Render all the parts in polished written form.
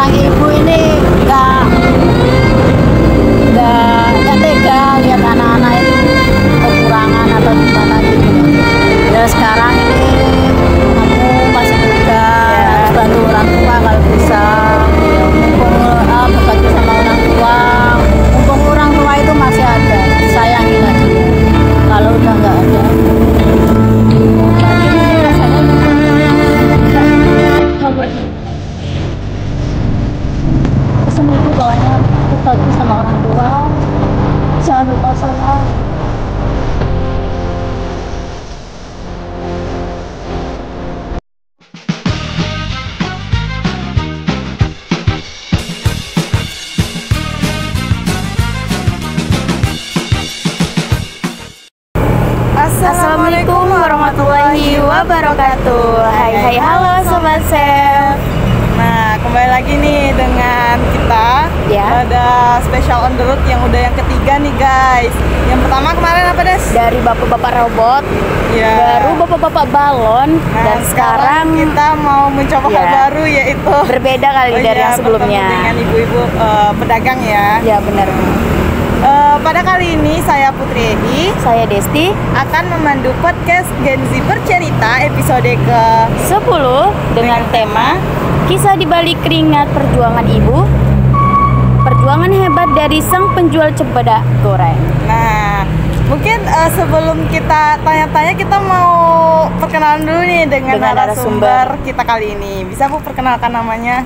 seorang ibu ini nggak tega lihat anak-anak itu kekurangan atau gimana gitu. Ya sekarang ini kamu masih muda, harus bantu orang tua kalau bisa. Ya, mumpung berbagi sama orang tua, mumpung orang tua itu masih ada, sayangi lagi. Kalau udah nggak ada. Pesan itu bawahnya berbagi sama orang tua, jangan lupa sholat. Assalamualaikum warahmatullahi wabarakatuh. Hai halo Sobat Sel. Nah, kembali lagi nih dengan kita Ya. Ada special on the road yang udah yang ketiga nih guys. Yang pertama kemarin apa Des? Dari bapak-bapak robot, Ya. baru bapak-bapak balon, Nah, dan sekarang kita mau mencoba hal Ya. baru yaitu berbeda kali dari yang sebelumnya. bertemu dengan ibu-ibu pedagang ya. Ya benar. Pada kali ini saya Putri Edi Saya Desti. akan memandu podcast Gen Z Bercerita episode ke 10 dengan tema Kisah di balik keringat perjuangan ibu, perjuangan hebat dari sang penjual cempedak goreng. Nah, mungkin sebelum kita tanya-tanya, kita mau perkenalan dulu nih dengan narasumber kita kali ini. Bisa Bu perkenalkan namanya?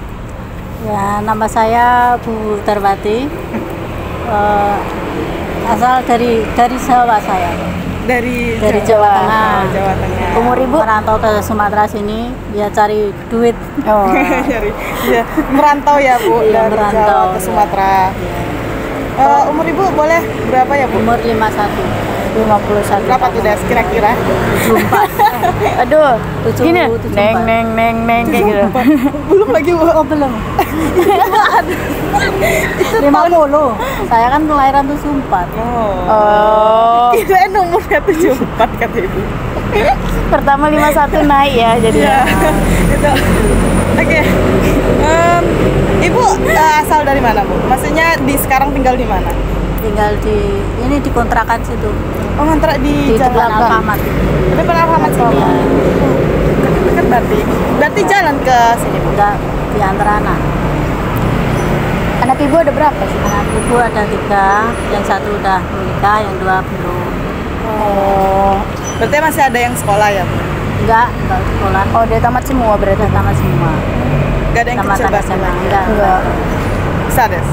Ya, nama saya Bu Darwati. Asal dari Jawa saya. Dari Jawa Tengah. Oh, Jawa Tengah. Umur ibu? Merantau ke Sumatera sini, ya cari duit. Oh. Ya, merantau ya Bu, Iya, dari merantau, Jawa ke ya. Sumatera. Ya. Umur Ibu boleh berapa ya Bu? Umur 51. 51. Berapa tuh Des kira-kira? 74. Aduh, Tujuh- gini, tujuh neng empat. neng neng neng kayak gitu. Belum lagi Bu. Oh, belum. 50. Saya kan kelahiran 74. Oh, Kirain umurnya 74 kata Ibu. pertama 51 naik ya jadinya. Ya, itu. Oke. Ibu asal dari mana Bu? Maksudnya sekarang tinggal di mana? Tinggal di kontrakan situ. Oh, ngontrak di Di depan jalan Alfamart. Depan Alfamart sini. Ya, Dekat berarti. Berarti jalan ke sini Bu. udah di antara anak. Anak ibu ada berapa sih? Anak ibu ada 3, yang satu udah menikah, yang 2 belum. Oh, Berarti masih ada yang sekolah ya Bu? Enggak sekolah. oh dia tamat semua berarti. Udah tamat semua. Gak ada yang Tamat kecil SMA. berarti lagi? Enggak. Bisa Des?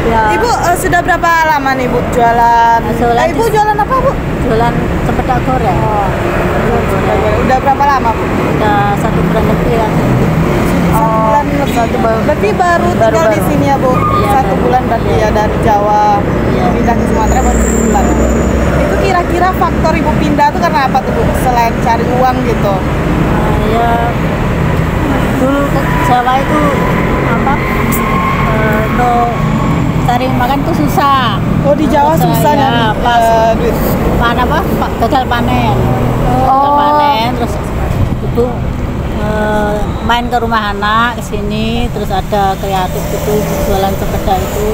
Ya, Ibu sudah berapa lama nih Bu jualan? Jualan Ibu di- jualan apa Bu? jualan cempedak goreng. Udah berapa lama Bu? Udah 1 bulan lebih ya. Bulan lebih. Berarti baru tinggal di sini ya Bu? Iya, 1 baru. bulan berarti Iya. ya dari Jawa Iya. pindah ke Sumatera baru 1 bulan. Itu kira-kira faktor Ibu pindah tuh karena apa tuh Bu? Selain cari uang gitu? Ya dulu ke Jawa itu apa? Untuk cari makan tuh susah. Oh di Jawa Terus, susah ya, nyari pas duit. gagal panen. Gagal panen terus ibu main ke rumah anak ke sini, terus ada kreatif gitu jualan sepeda itu,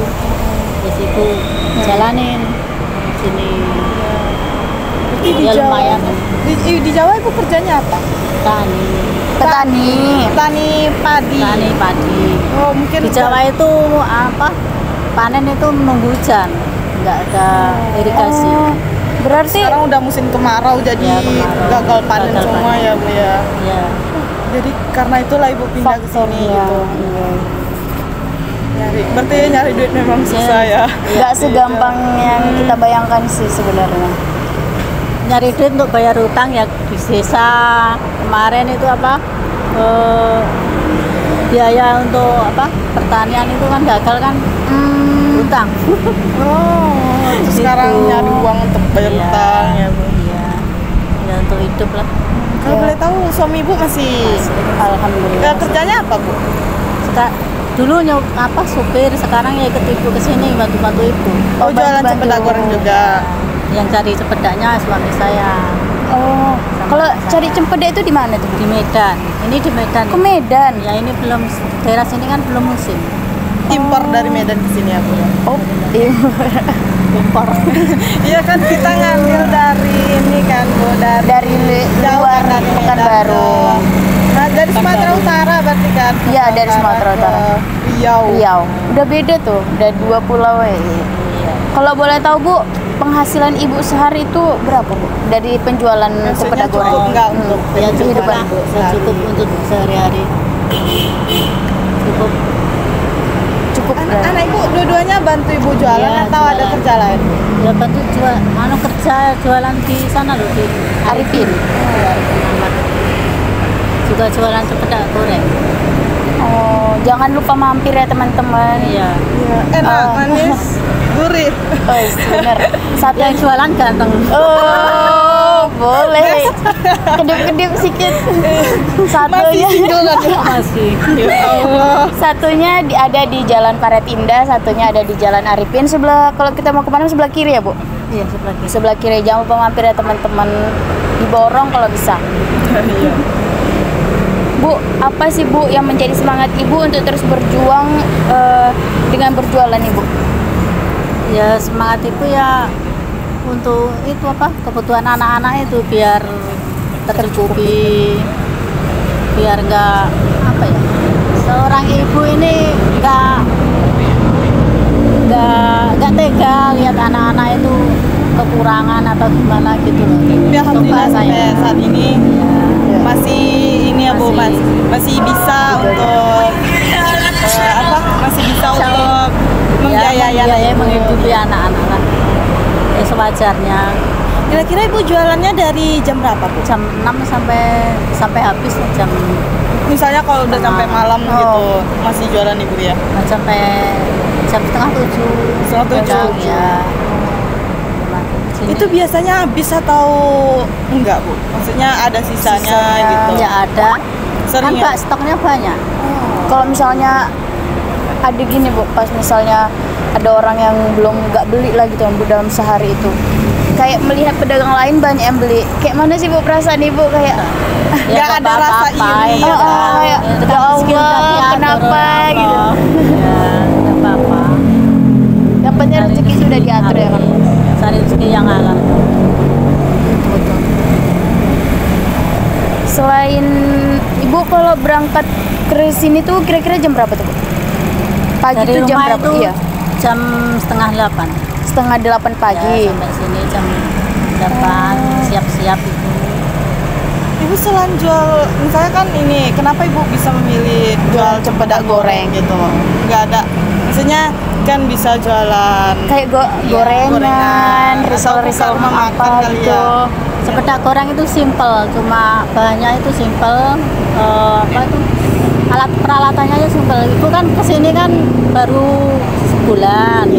terus ibu jalanin sini. Berarti di Ya Jawa, lumayan. di Jawa Ibu kerjanya apa? Tani Petani padi. padi. Oh mungkin Di Jawa itu apa, panen itu menunggu hujan, nggak ada irigasi. Oh, berarti sekarang udah musim kemarau jadi Ya, kemarau. gagal panen Gagal semua panen. ya Bu ya. Ya, Jadi karena itulah Ibu pindah ke sini faktornya. gitu. Berarti nyari duit memang susah ya. Nggak segampang yang kita bayangkan sih sebenarnya. nyari duit untuk bayar utang ya di desa. Kemarin itu apa, biaya untuk apa pertanian itu kan gagal kan, utang. Oh, terus sekarang Gitu. nyari uang untuk bayar Iya. utang ya Bu. Iya, ya untuk hidup lah. Kalau boleh tahu suami Ibu masih Alhamdulillah. kerjanya apa Bu? Dulu apa supir, sekarang ya ikut ibu ke sini bantu-bantu ibu. Oh, jualan bantu-bantu. cempedak goreng juga. Yang cari cepedaknya suami saya. Oh, Kalau cari cempeda itu di mana tuh? Di Medan. Ini di Medan. Ke Medan. Ya ini belum, daerah sini kan belum musim. Impor dari Medan ke sini ya Bu. Oh, iya. Impor. Iya kan kita ngambil dari ini kan Bu, Dari jauh luar kan dari Medan Pekanbaru. Nah, dari Sumatera Utara berarti kan? Iya, dari Sumatera Utara. Riau. Riau. Udah beda tuh, udah 2 pulau ya. Iya. Kalau boleh tahu Bu, penghasilan Ibu sehari itu berapa Bu? Dari penjualan Maksudnya cempeda cukup goreng. nggak untuk Ya cukup kehidupan. lah, ya, cukup untuk sehari-hari. Cukup. Cukup. Anak Ibu dua-duanya bantu Ibu jualan Iya, atau ada jualan. kerja lain? Ya bantu kerja jualan di sana loh di Arifin. Iya, Arifin Ahmad. Juga jualan cempeda goreng. Oh, jangan lupa mampir ya teman-teman. Iya. Iya. Enak, manis, gurih. Oh, bener. Satu Yang jualan ganteng. Oh, boleh. Kedip-kedip sedikit. Masih Satunya, single kan ya? Masih. Ya Allah. satunya ada di Jalan Paret Indah, satunya ada di Jalan Arifin. Sebelah, kalau kita mau kemana sebelah kiri ya Bu? Iya sebelah kiri. Sebelah kiri. Jangan lupa mampir ya teman-teman. Diborong kalau bisa. Iya. Bu, apa sih Bu yang menjadi semangat Ibu untuk terus berjuang dengan berjualan Ibu? Ya semangat itu ya untuk itu apa kebutuhan anak-anak itu biar tercukupi, biar nggak apa ya, seorang ibu ini nggak tega lihat anak-anak itu kekurangan atau gimana gitu loh. Tapi alhamdulillah Coba sampai saat ini masih ini ya Bu, masih bisa untuk masih bisa untuk membiayai menghidupi anak-anak lah. Ya sewajarnya. Kira-kira Ibu jualannya dari jam berapa Bu? Jam 6 sampai habis jam Misalnya kalau udah sampai malam gitu masih jualan Ibu ya? sampai jam setengah 7. Setengah 7. Kadang, ya. Sini. Itu biasanya habis atau enggak Bu? Maksudnya ada sisanya gitu? Ya ada. Sering Kan ya? Pak stoknya banyak. Kalau misalnya ada gini Bu, pas misalnya ada orang yang belum nggak beli lagi tuh Bu dalam sehari itu, kayak melihat pedagang lain banyak yang beli, kayak mana sih Bu perasaan Ibu kayak Nggak ada rasa iri ya ya kan? kayak, Ya, ya rezeki udah Allah diatur kenapa oleh gitu. Allah. Ya, nggak apa-apa. Yang penting rezeki sudah diatur ya kan. Cari rezeki yang halal. Betul. Selain Ibu kalau berangkat ke sini tuh kira-kira jam berapa tuh Bu? Pagi Dari tuh jam rumah berapa? itu Iya. jam setengah 8. Setengah 8 pagi. Ya, sampai sini jam 8 siap-siap itu. Ibu selain jual, misalnya kan ini, kenapa Ibu bisa memilih jual cempeda goreng gitu? Nggak ada, maksudnya kan bisa jualan Kayak gorengan, risol-risol atau makan apa kali gitu. ya. Cempeda goreng itu simple, cuma bahannya itu simple. Apa itu? Alat peralatannya aja simple. Ibu kan kesini kan baru sebulan,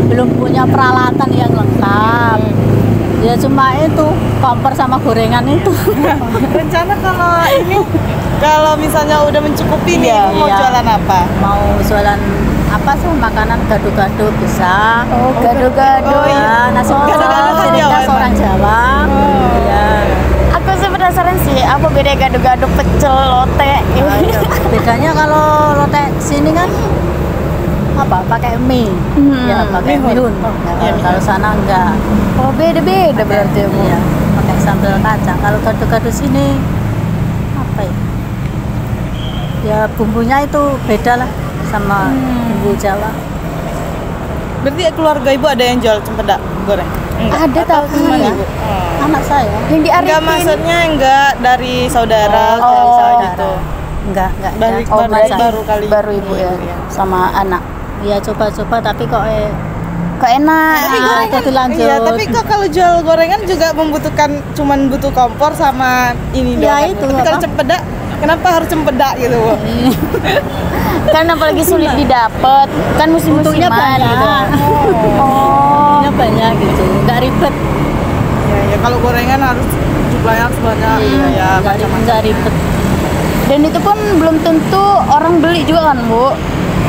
belum punya peralatan yang lengkap. Ya cuma itu kompor sama gorengan itu. Rencana kalau ini, kalau misalnya udah mencukupi nih, Iya, Ibu mau iya. jualan apa? Mau jualan apa sih makanan gado-gado bisa. Oh, gado-gado. Oh, iya. Ya, nasi Gado-gado pecel, khas ciri Jawa khas emang? orang Jawa. Ya. Aku sih penasaran sih, apa beda gado-gado pecel lote? Bedanya kalau lotek sini kan apa pakai mie, ya pakai Mihun. mihun. Ya, Kalau sana enggak. Oh, beda-beda berarti ya Bu. Iya, pakai sambal kacang. Kalau gado-gado sini apa ya? Ya bumbunya itu beda lah sama bumbu Jawa. Berarti keluarga Ibu ada yang jual cempeda goreng? Ada Atau tapi gimana ya. Ibu? Anak saya Yang di Enggak, Arifin. maksudnya enggak dari saudara kayak misalnya gitu. enggak Dari ada. baru kali. Baru Ibu ya, sama anak. Ya coba-coba tapi kok Kok enak. jadi lanjut. Iya, tapi kok kalau jual gorengan juga membutuhkan cuman butuh kompor sama ini Ya, doang. itu, Tapi kalau apa? cempeda, kenapa harus cempeda gitu, Bu? Kan apalagi sulit didapat. Kan Untungnya musim-musiman banyak. gitu. Oh. Untungnya banyak gitu, nggak ribet. Ya, ya kalau gorengan harus jumlahnya harus banyak. Ya, nggak ribet. Dan itu pun belum tentu orang beli juga kan Bu.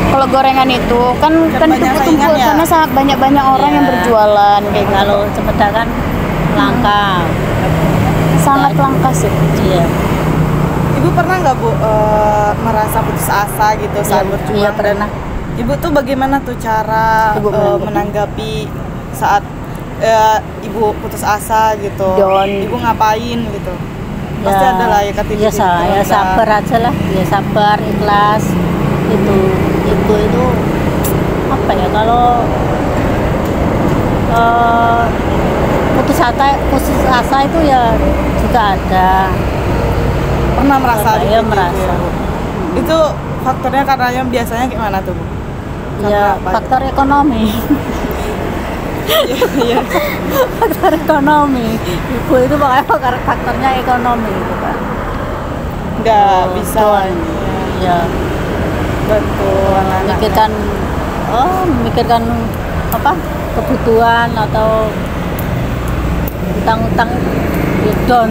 Kalau gorengan itu kan banyak tumpuk-tumpuk saingan ya? karena sangat banyak-banyak orang Iya. yang berjualan kayak gitu. Kalau cempeda kan langka. sangat langka sih. Iya. Ibu pernah nggak Bu merasa putus asa gitu saat Iya, berjuang? iya, pernah. Dan Ibu tuh bagaimana tuh cara Ibu menanggapi saat Ibu putus asa gitu? Down. Iya. Ibu ngapain gitu? Pasti ada lah ya kata ya, ya sabar aja lah, ya sabar, ikhlas. Itu apa ya, kalau putus asa itu ya juga ada. Pernah merasa Saya gitu ya, merasa. Bu? Itu faktornya karena yang biasanya gimana tuh Bu? Ya Karena apa? faktor ekonomi. Iya. Faktor ekonomi. Ibu itu pokoknya faktornya ekonomi gitu kan. Nggak bisa. Ya, Betul. memikirkan apa, kebutuhan atau utang-utang ya down.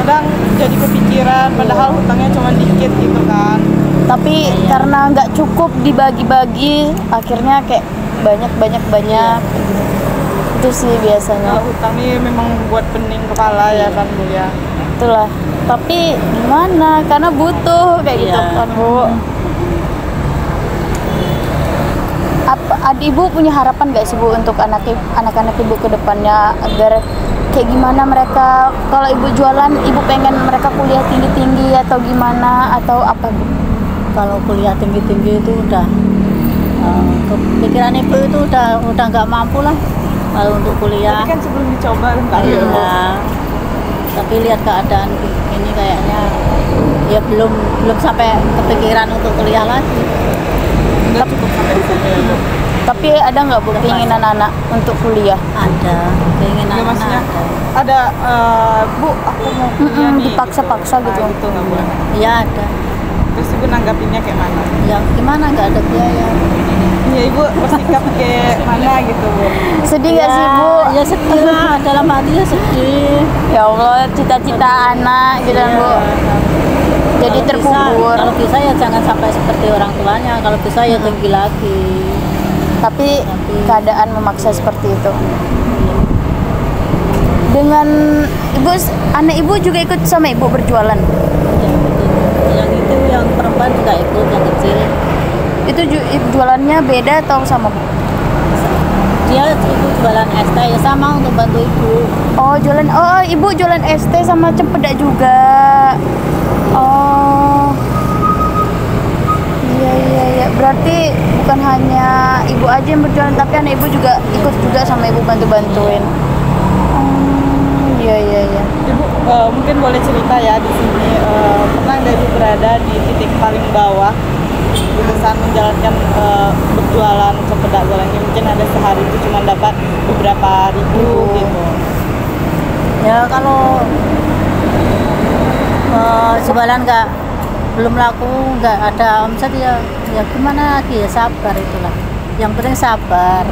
Kadang jadi kepikiran padahal hutangnya cuma dikit gitu kan. Tapi Iya. karena nggak cukup dibagi-bagi, akhirnya kayak banyak. Itu sih biasanya. Kalau hutang ini memang buat pening kepala ya kan Bu ya. Itulah. Tapi gimana? Karena butuh kayak gitu Iya. kan Bu. Ibu punya harapan nggak sih Bu untuk anak-anak ibu ke depannya, agar kayak gimana mereka, kalau ibu jualan, ibu pengen mereka kuliah tinggi-tinggi atau gimana atau apa Bu? Kalau kuliah tinggi-tinggi itu udah pikiran ibu itu udah nggak mampu lah kalau untuk kuliah. Tapi kan sebelum dicoba kan ya Bu. Iya. Tapi lihat keadaan ini kayaknya ya belum sampai kepikiran untuk kuliah lagi. Nggak cukup sampai di sini ya Bu. Tapi ada nggak Bu keinginan anak untuk kuliah? Ada keinginan Nggak, maksudnya ada. ada Bu aku mau kuliah nih. Dipaksa-paksa gitu. Gitu nggak Bu? Ya ada. Terus Ibu nanggapinnya kayak mana? Ya gimana, nggak ada biaya. Ya Ibu bersikap kayak mana gitu Bu? Sedih nggak sih Bu? Ya sedih lah, dalam hati ya sedih. Ya Allah, cita-cita anak gitu kan Bu. Jadi Kalau terkubur. kalau bisa ya jangan sampai seperti orang tuanya. Kalau bisa ya tinggi lagi. Tapi keadaan memaksa seperti itu. Dengan ibu, anak ibu juga ikut sama ibu berjualan. Yang itu yang perempuan juga ikut, yang kecil. Itu jualannya beda atau sama Bu? Dia itu jualan ST ya, sama untuk bantu ibu. Oh jualan, oh ibu jualan ST sama cempedak juga. Oh iya, berarti bukan hanya ibu aja yang berjualan, tapi anak ibu juga ikut juga sama ibu bantuin. Iya. Ibu mungkin boleh cerita ya di sini pernah nggak Ibu berada di titik paling bawah saat menjalankan berjualan cempedak goreng, mungkin ada sehari itu cuma dapat beberapa ribu gitu. Ya kalau jualan belum laku, nggak ada omset ya gimana lagi, ya sabar itulah. Yang penting sabar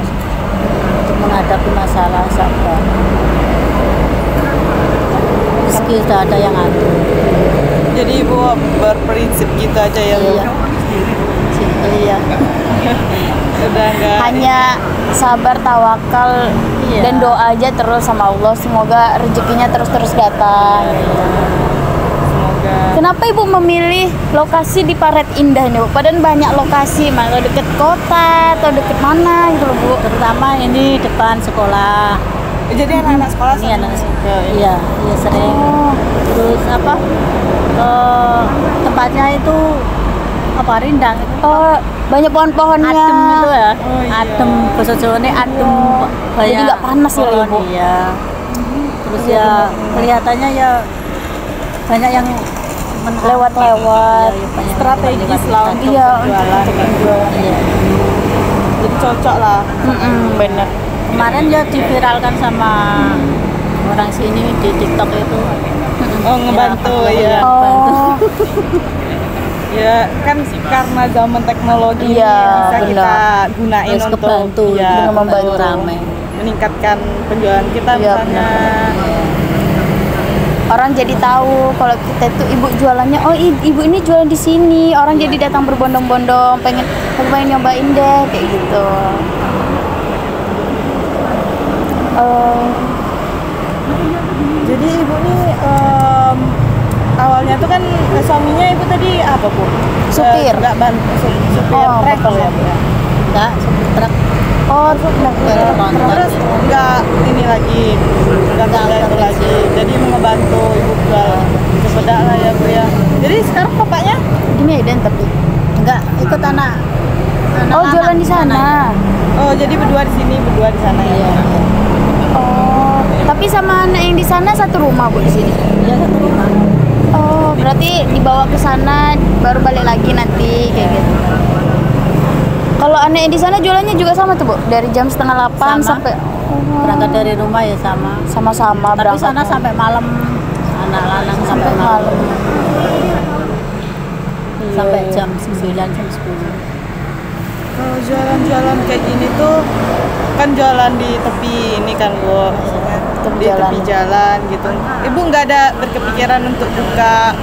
untuk menghadapi masalah, sabar. Meski sudah ada yang atur. Jadi Ibu berprinsip gitu aja ya Bu? Iya. Iya. Udah nggak Hanya sabar, tawakal, Iya. dan doa aja terus sama Allah, semoga rezekinya terus datang. semoga. Kenapa ibu memilih lokasi di Paret Indah ini Bu? Padahal banyak lokasi, mana deket kota atau deket mana gitu loh Bu? Terutama ini depan sekolah. Jadi anak-anak sekolah Ini sering anak ke ini. Iya, sering. Terus apa? Tempatnya itu apa, rindang. Oh, banyak pohon-pohonnya. Adem itu ya. Oh, iya. Adem, bahasa Jawa ini adem. Jadi nggak panas ya, pohon, Ibu? Iya. Terus ya kelihatannya ya banyak yang Lewat-lewat. Iya, banyak yang Strategis lewat-lewat. lah untuk Iya, berjualan. untuk berjualan. Iya. Jadi cocok lah. Bener. Kemarin ya diviralkan sama orang sini di TikTok itu. Oh ngebantu ya. Ngebantu. Oh, Ya kan karena zaman teknologi Iya, bisa kita benar. gunain Terus untuk kebantu, ya, dengan membantu. rame. meningkatkan penjualan kita Iya, misalnya. orang jadi tahu kalau kita itu ibu jualannya. Oh, ibu ini jualan di sini. Orang jadi datang berbondong-bondong, pengen nyobain deh kayak gitu. Jadi ibu nih awalnya tuh kan suaminya ibu tadi apa bu? Supir. Nggak bantu supir Oh, trek betul. ya bu ya. Enggak, supir truk. Oh, supir. Terus nggak ini lagi, nggak kerja itu lagi. Jadi mau ngebantu ibu jual sepeda lah ya bu ya. Jadi sekarang bapaknya? Di Medan tapi. Enggak, ikut anak. Oh, jualan di sana. Oh jadi berdua di sini, berdua di sana ya. Iya. Oh, tapi sama anak yang di sana satu rumah Bu di sini. Iya, satu rumah. Oh, berarti dibawa ke sana baru balik lagi nanti kayak gitu. Kalau anak yang di sana jualannya juga sama tuh Bu, dari jam 7:30 Sama. sampai Berangkat dari rumah ya sama. sama-sama Tapi berangkat. sana sampai malam. Anak lanang sampai Sampai malam. Sampai Iya. jam 9, jam 10. Kalau jualan-jualan kayak gini tuh kan jualan di tepi ini kan bu, maksudnya Tepi di jalan. tepi jalan gitu. Ibu nggak ada berkepikiran untuk buka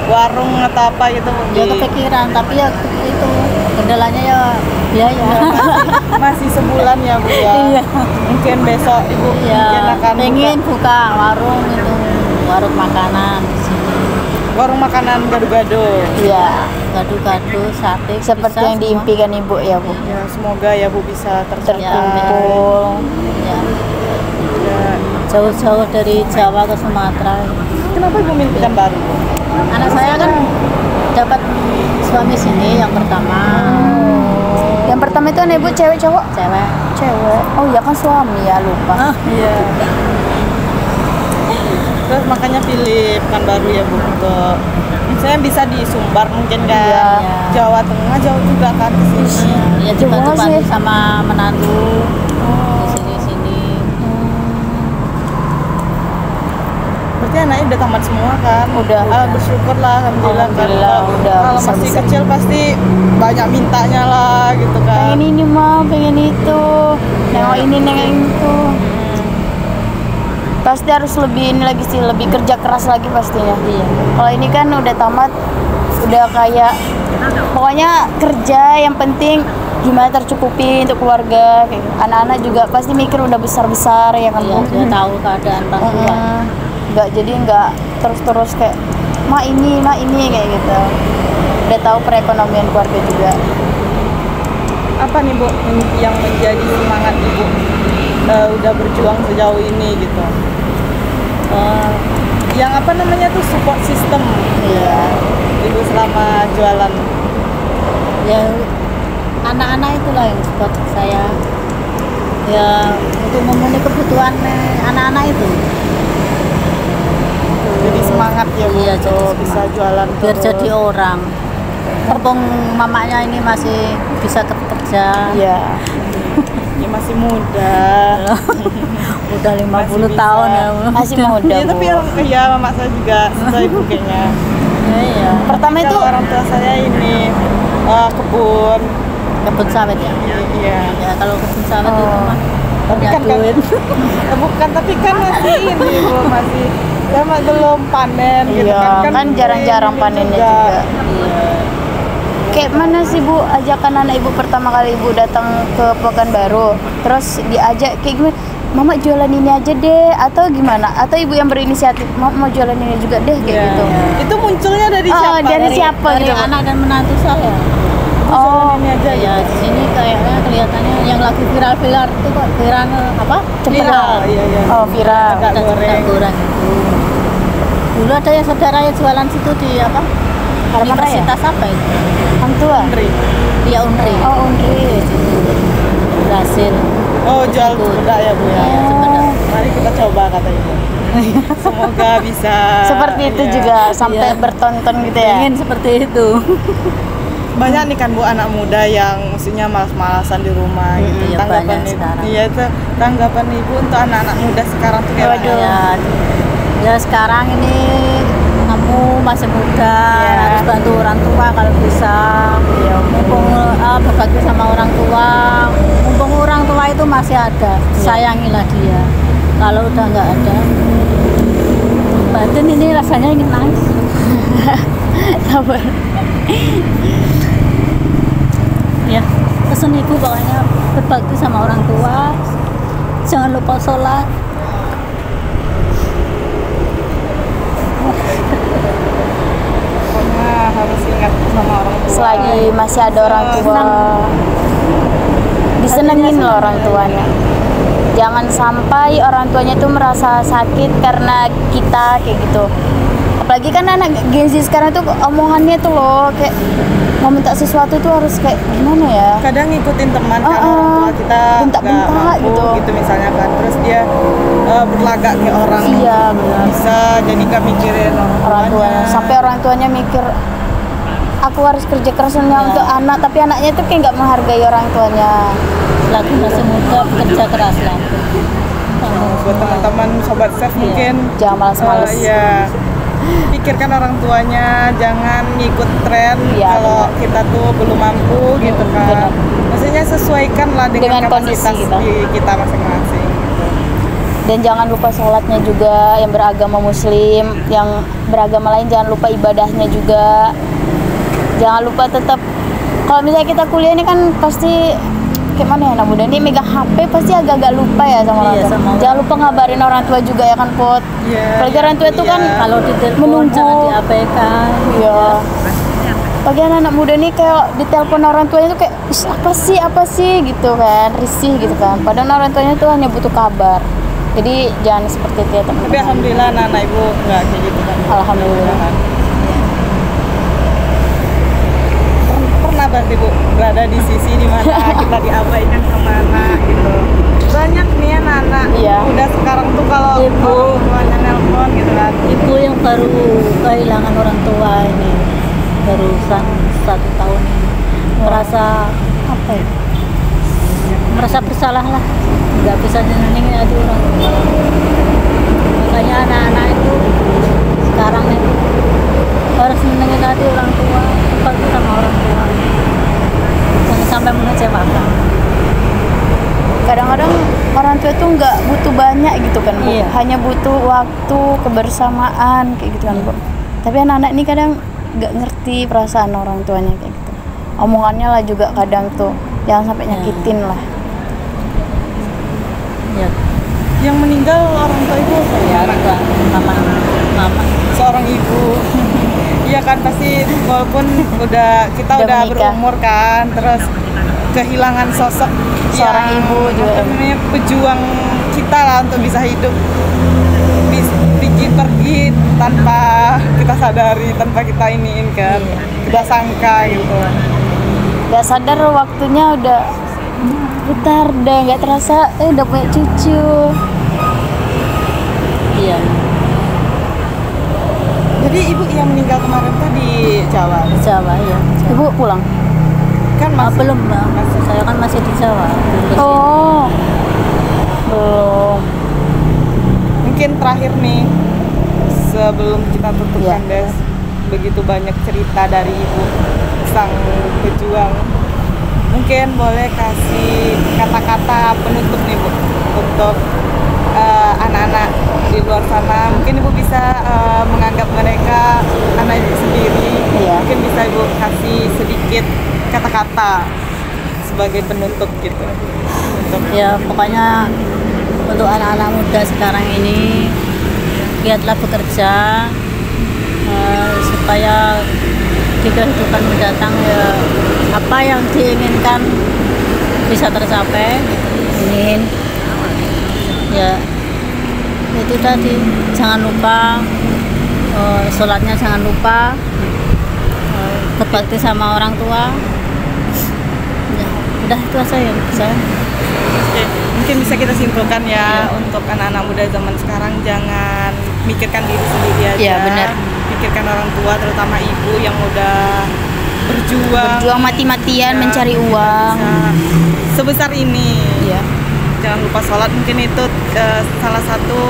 warung atau apa gitu bu? Ya kepikiran, tapi ya itu kendalanya ya biaya. Masih sebulan ya bu ya. Iya. Mungkin besok ibu mungkin Ya, akan pengen buka warung itu, warung makanan di sini. warung makanan gado-gado. Iya, Gado-gado, sate, seperti bisa yang semua. diimpikan Ibu ya Bu. Ya semoga ya bu bisa tercapai. Terkumpul. Ya, Ya. jauh-jauh dari Jawa ke Sumatera. Kenapa ibu milih Pekanbaru? Bu? Anak saya kan dapat suami sini yang pertama, Yang pertama itu anak Ibu cewek cowok? cewek. Cewek. Oh iya kan suami ya, lupa. Iya. Terus makanya pilih Pekanbaru ya bu untuk misalnya bisa di Sumbar mungkin kan Iya. Jawa Tengah jauh juga kan ke sini. Ya Jauh dibantu sih. sama menantu di sini-sini. Berarti anaknya udah tamat semua kan? Udah. Bersyukur lah alhamdulillah, Alhamdulillah, kan. udah Kalau masih bisa-bisa. kecil pasti banyak mintanya lah gitu kan. Pengen ini mah, pengen itu. Nengok ini, nengok itu. Pasti harus lebih ini lagi sih, lebih kerja keras lagi pastinya. Iya. Kalau ini kan udah tamat, udah kayak pokoknya kerja yang penting gimana tercukupi untuk keluarga. Kayak gitu. Anak-anak juga pasti mikir udah besar-besar ya kan. Iya, Bu? dia tahu keadaan orang tua. Nggak, jadi nggak terus-terus kayak ma ini kayak gitu. Udah tahu perekonomian keluarga juga. Apa nih bu yang menjadi semangat ibu udah berjuang sejauh ini gitu? Yang apa namanya tuh support system Iya. ibu selama jualan. Ya anak-anak itulah yang support saya. Ya untuk memenuhi kebutuhan anak-anak itu. Jadi semangat ya bu Iya, jadi untuk semangat. bisa jualan Biar terus. jadi orang. Mumpung mamanya ini masih bisa kerja. Iya. Ya, masih muda. Udah 50 Masih bisa. tahun ya. Masih muda. Iya tapi Bu. ya mama saya juga sesuai bu kayaknya. Iya. Pertama itu Kalau orang tua saya ini kebun. Kebun sawit ya. Iya. Ya kalau kebun sawit itu Oh. mah Tapi punya kan duit. bukan tapi kan masih ini bu masih sama belum panen gitu Iya, kan kan jarang-jarang ini panennya juga. Iya. Kayak mana sih Bu ajakan anak Ibu pertama kali Ibu datang ke Pekanbaru? Terus diajak kayak gimana? Mama jualan ini aja deh atau gimana? Atau Ibu yang berinisiatif mau jualan ini juga deh kayak Iya, gitu. iya. Itu munculnya dari Oh, siapa? dari siapa Dari gitu? anak dan menantu saya. Oh, ini aja Ya di sini kayaknya kelihatannya yang lagi viral-viral itu kok viral apa? viral. Iya, iya. Oh, viral. Agak Ada goreng. cempedak goreng itu. Dulu ada yang saudara yang jualan situ di apa? Harapan Raya? Universitas apa itu? Hang tua. Andri. Iya Unri. Oh, Undri. Berhasil. Oh, jual Ikut. sepeda ya bu ya. Iya, sepeda. Mari kita coba kata ibu. Semoga bisa. Seperti itu iya. juga sampai Iya. bertonton gitu ya. Pengen seperti itu. Banyak nih kan bu anak muda yang maksudnya malas-malasan di rumah gitu. Iya, Tanggapan banyak ibu. sekarang. Iya itu tanggapan ibu untuk anak-anak muda sekarang tuh kayak Waduh. mana? Ya sekarang ini kamu masih muda, Iya. harus bantu orang tua kalau bisa. Iya, Mumpung berbagi sama orang tua, mumpung orang tua itu masih ada, sayangilah dia. Kalau udah nggak ada, batin ini rasanya ingin nangis. Sabar. Ya, pesan ibu pokoknya berbakti sama orang tua, jangan lupa sholat. Pokoknya harus ingat sama orang tua. Selagi masih ada orang tua, disenengin loh orang tuanya. Jangan sampai orang tuanya tuh merasa sakit karena kita kayak gitu. Apalagi kan anak Gen Z sekarang tuh omongannya tuh loh kayak mau minta sesuatu tuh harus kayak gimana ya? Kadang ngikutin teman kan orang tua kita bentak-bentak nggak mampu gitu. misalnya kan, terus dia berlagak kayak orang. Iya benar. Bisa jadi gak mikirin Orang tuanya sampai orang tuanya mikir aku harus kerja kerasnya untuk anak, tapi anaknya tuh kayak nggak menghargai orang tuanya. Lagi masih muda, bekerja keras lah. Buat teman-teman sobat chef mungkin Jangan malas-malas. ya pikirkan orang tuanya, jangan ngikut tren Iya, kalau kita tuh belum mampu gitu kan. benar. Maksudnya sesuaikan lah dengan kondisi kapasitas kita masing-masing. Dan jangan lupa sholatnya juga, yang beragama muslim, yang beragama lain jangan lupa ibadahnya juga. Jangan lupa tetap, kalau misalnya kita kuliah ini kan pasti kayak mana ya anak muda ini megang HP pasti agak-agak lupa ya sama orang Iya, tua. sama orang. Jangan lupa ngabarin orang tua juga ya kan Pot. Iya, Apalagi orang tua itu kan Kalau ditelepon menunggu. jangan diabaikan. Iya. Bagi anak muda nih kayak ditelepon orang tuanya tuh kayak "Ih, apa sih gitu kan, risih gitu kan. Padahal orang tuanya tuh hanya butuh kabar. Jadi jangan seperti itu ya Tapi teman-teman. alhamdulillah anak ibu nggak kayak gitu kan. Alhamdulillah. Pernah berarti Bu berada di sisi dimana kita diabaikan sama anak gitu. Banyak nih anak-anak Iya. udah sekarang tuh kalau Ibu. orang tuanya nelpon gitu kan. Ibu yang baru kehilangan orang tua ini barusan 1 tahun ini merasa apa ya? Merasa bersalah lah, nggak bisa nyenengin hati orang tua. Makanya anak-anak itu sekarang itu harus nyenengin hati orang tua, berbakti sama orang tua, jangan sampai mengecewakan. Kadang-kadang orang tua tuh nggak butuh banyak gitu kan Bu. Iya. Hanya butuh waktu, kebersamaan kayak gitu kan Bu. Tapi anak-anak ini kadang nggak ngerti perasaan orang tuanya kayak gitu. Omongannya lah juga kadang tuh jangan sampai nyakitin lah. Ya, Yang meninggal orang tua ibu ya juga mama. seorang ibu. Iya kan pasti walaupun kita Udah udah menikah. berumur kan, terus kehilangan sosok Seorang yang, ibu juga. apa namanya, pejuang kita lah untuk bisa hidup, pergi tanpa kita sadari, tanpa kita iniin kan, kita sangka gitu. Gak sadar waktunya udah putar, udah nggak terasa udah punya cucu. Iya. Jadi ibu yang meninggal kemarin tuh di Jawa Jawa ya. Ibu pulang. kan masih Belum Mbak. Saya kan masih di Jawa. Belum ke sini. Oh, belum. mungkin terakhir nih sebelum kita tutup Iya. Des, begitu banyak cerita dari ibu sang pejuang, mungkin boleh kasih kata-kata penutup nih Bu untuk anak-anak di luar sana. Mungkin ibu bisa menganggap mereka anak ibu sendiri. Iya. Mungkin bisa ibu kasih sedikit kata-kata sebagai penutup gitu untuk Ya pokoknya untuk anak-anak muda sekarang ini giatlah bekerja supaya di kehidupan mendatang ya apa yang diinginkan bisa tercapai. Ingin ya itu tadi, jangan lupa sholatnya, jangan lupa berbakti sama orang tua. Ya, udah itu aja ya saya. Oke, mungkin bisa kita simpulkan ya untuk anak-anak muda zaman sekarang, jangan mikirkan diri sendiri aja. Iya, benar. Pikirkan orang tua, terutama ibu yang udah berjuang mati-matian ya, mencari uang. bisa sebesar ini. Iya. Jangan lupa sholat, mungkin itu salah satu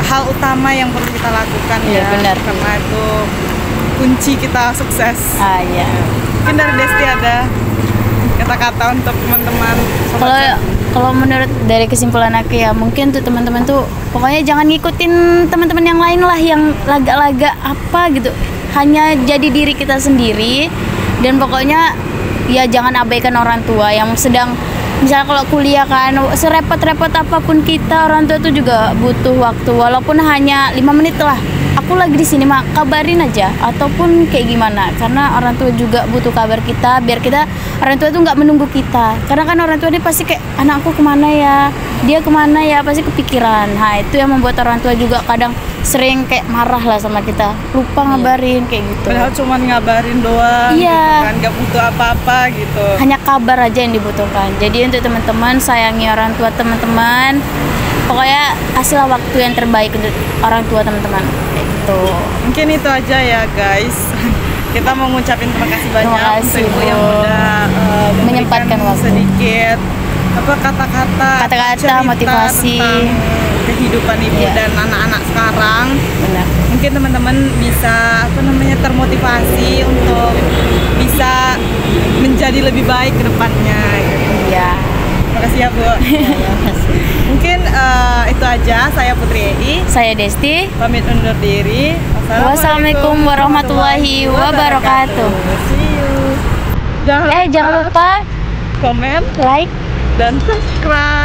hal utama yang perlu kita lakukan. Iya, ya, benar. karena itu kunci kita sukses. Ah iya. Mungkin dari Desti ada kata-kata untuk teman-teman sobat Kalau chef? kalau menurut dari kesimpulan aku ya, mungkin tuh teman-teman tuh pokoknya jangan ngikutin teman-teman yang lain lah yang laga-laga apa gitu. Hanya jadi diri kita sendiri, dan pokoknya ya jangan abaikan orang tua yang sedang, misalnya kalau kuliah kan serepot-repot apapun kita, orang tua tuh juga butuh waktu walaupun hanya 5 menit lah. aku lagi di sini mak, kabarin aja ataupun kayak gimana, karena orang tua juga butuh kabar kita biar kita orang tua tuh nggak menunggu kita, karena kan orang tua dia pasti kayak anakku kemana ya, dia kemana ya, pasti kepikiran. Nah itu yang membuat orang tua juga kadang sering kayak marah lah sama kita, lupa ngabarin kayak gitu. Padahal cuma ngabarin doang, Iya. gitu kan, nggak butuh apa-apa gitu. Hanya kabar aja yang dibutuhkan. Jadi untuk teman-teman, sayangi orang tua teman-teman. Pokoknya kasihlah waktu yang terbaik untuk orang tua teman-teman. Kayak gitu. Mungkin itu aja ya guys. Kita mau ngucapin terima kasih banyak Terima kasih, untuk Ibu yang Bu. udah memberikan Menyempatkan waktu. sedikit kata-kata cerita motivasi tentang kehidupan ibu Iya. dan anak-anak sekarang. Benar. Mungkin teman-teman bisa termotivasi untuk bisa menjadi lebih baik ke depannya gitu. Iya. Terima kasih ya Bu. Mungkin itu aja, saya Putri Ei Saya Desti. pamit undur diri. Wassalamualaikum warahmatullahi wabarakatuh. See you. Jangan lupa komen like dan subscribe.